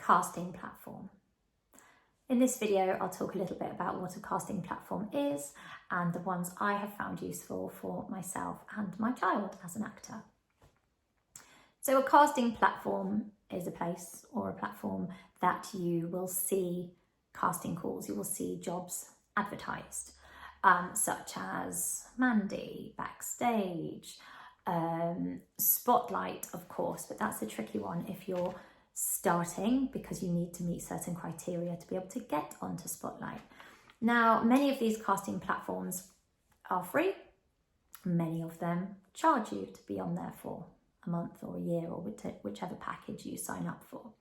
casting platform. In this video, I'll talk a little bit about what a casting platform is and the ones I have found useful for myself and my child as an actor. So a casting platform is a place or a platform that you will see casting calls, you will see jobs advertised, such as Mandy, Backstage, Spotlight, of course, but that's a tricky one if you're starting because you need to meet certain criteria to be able to get onto Spotlight. Now, many of these casting platforms are free. Many of them charge you to be on there for a month or a year or whichever package you sign up for.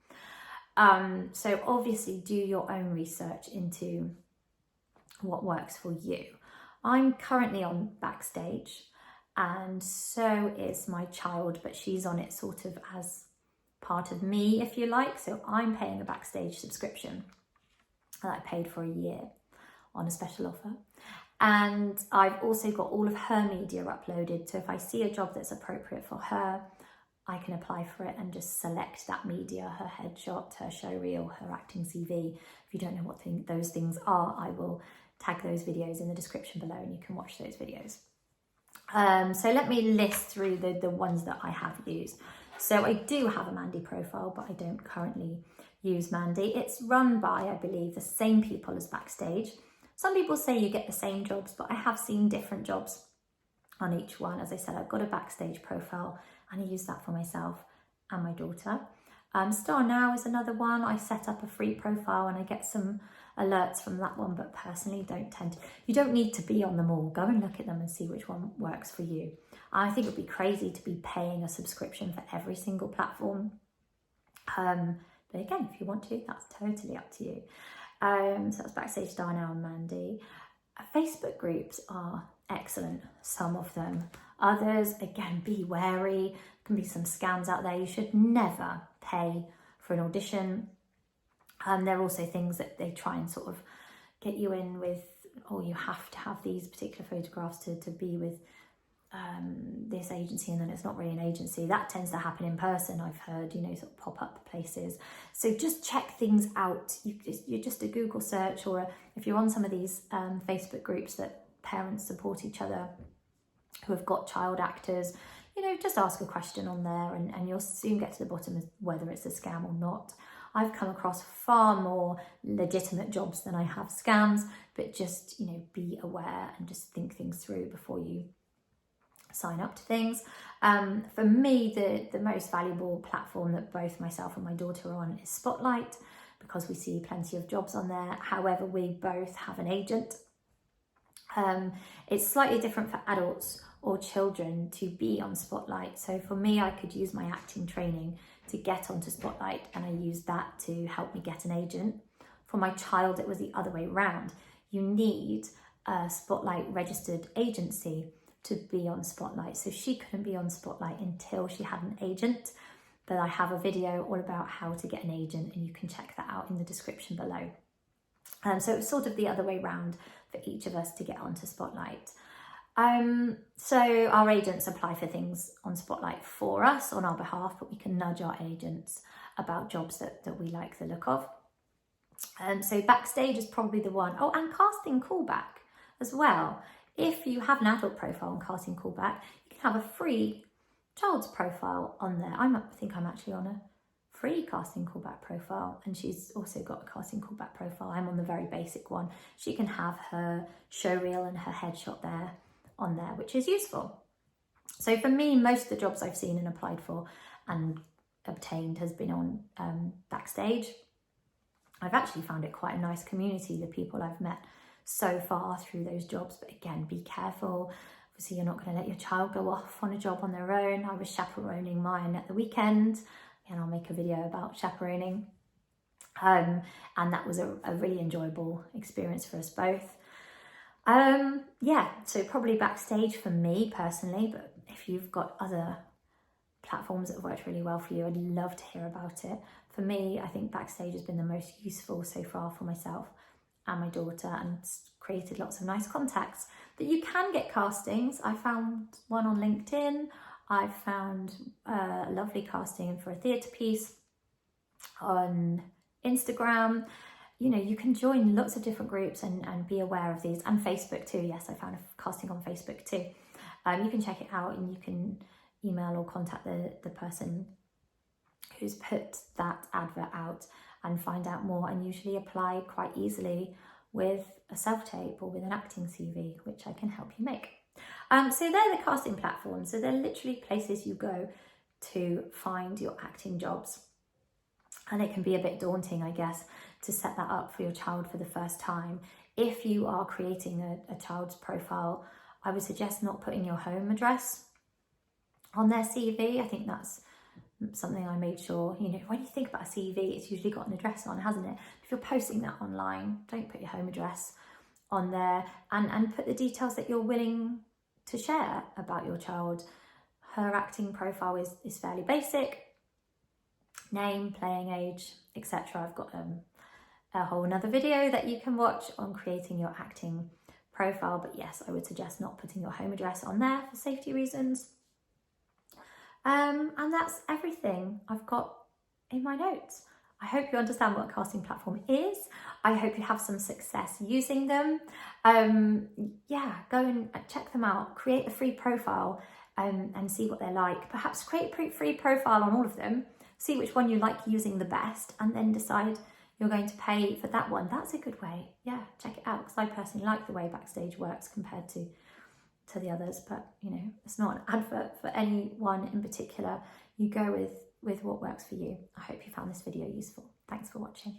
So obviously do your own research into what works for you. I'm currently on Backstage and so is my child, but she's on it sort of as part of me, if you like. So I'm paying a Backstage subscription that I paid for a year on a special offer. And I've also got all of her media uploaded. So if I see a job that's appropriate for her, I can apply for it and just select that media, her headshot, her showreel, her acting CV. If you don't know what those things are, I will tag those videos in the description below and you can watch those videos. So let me list through the ones that I have used. So I do have a Mandy profile, but I don't currently use Mandy. It's run by, I believe, the same people as Backstage. Some people say you get the same jobs, but I have seen different jobs on each one. As I said, I've got a Backstage profile and I use that for myself and my daughter. Star Now is another one. I set up a free profile and I get some alerts from that one, but personally you don't need to be on them all. Go and look at them and see which one works for you. I think it would be crazy to be paying a subscription for every single platform. But again, if you want to, that's totally up to you. So that's Backstage, Star Now and Mandy. Facebook groups are excellent, some of them. Others, again, be wary. There can be some scams out there. You should never pay for an audition. There are also things that they try and sort of get you in with, oh, you have to have these particular photographs to be with this agency, and then it's not really an agency. That tends to happen in person, I've heard, sort of pop-up places. So just check things out. You're just a Google search, or if you're on some of these Facebook groups that parents support each other who have got child actors, just ask a question on there and you'll soon get to the bottom of whether it's a scam or not. I've come across far more legitimate jobs than I have scams, but just, be aware and just think things through before you sign up to things. For me, the most valuable platform that both myself and my daughter are on is Spotlight, because we see plenty of jobs on there. However, we both have an agent. It's slightly different for adults or children to be on Spotlight. So for me, I could use my acting training to get onto Spotlight, and I used that to help me get an agent. For my child, it was the other way around. You need a Spotlight registered agency to be on Spotlight. So she couldn't be on Spotlight until she had an agent. But I have a video all about how to get an agent, and you can check that out in the description below. So it's sort of the other way around for each of us to get onto Spotlight. So our agents apply for things on Spotlight for us on our behalf, but we can nudge our agents about jobs that we like the look of. So Backstage is probably the one. Oh, and Casting Callback as well. If you have an adult profile on Casting Callback, you can have a free child's profile on there. I think I'm actually on a free Casting Callback profile, and she's also got a Casting Callback profile. I'm on the very basic one. She can have her showreel and her headshot there on there, which is useful. So for me, most of the jobs I've seen and applied for and obtained has been on Backstage. I've actually found it quite a nice community, the people I've met so far through those jobs. But again, be careful. Obviously, you're not going to let your child go off on a job on their own. I was chaperoning mine at the weekend, and I'll make a video about chaperoning. And that was a really enjoyable experience for us both. Yeah, so probably Backstage for me personally, but if you've got other platforms that have worked really well for you, I'd love to hear about it. For me, I think Backstage has been the most useful so far for myself and my daughter, and created lots of nice contacts. But you can get castings. I found one on LinkedIn. I've found a lovely casting for a theatre piece on Instagram. You know, you can join lots of different groups and be aware of these, and Facebook too. Yes, I found casting on Facebook too. You can check it out, and you can email or contact the person who's put that advert out and find out more, and usually apply quite easily with a self-tape or with an acting CV, which I can help you make. So they're the casting platforms. So they're literally places you go to find your acting jobs. And it can be a bit daunting, I guess, to set that up for your child for the first time. If you are creating a child's profile, I would suggest not putting your home address on their CV. I think that's something I made sure, you know, when you think about a CV, it's usually got an address on, hasn't it? If you're posting that online, don't put your home address on there, and put the details that you're willing to share about your child. Her acting profile is fairly basic: name, playing age, etc. I've got a whole another video that you can watch on creating your acting profile, but yes, I would suggest not putting your home address on there for safety reasons. And that's everything I've got in my notes. I hope you understand what a casting platform is. I hope you have some success using them. Yeah, go and check them out. Create a free profile and see what they're like. Perhaps create a free profile on all of them. See which one you like using the best, and then decide you're going to pay for that one. That's a good way. Yeah, check it out, because I personally like the way Backstage works compared to the others. But you know, it's not an advert for anyone in particular. You go with what works for you. I hope you found this video useful. Thanks for watching.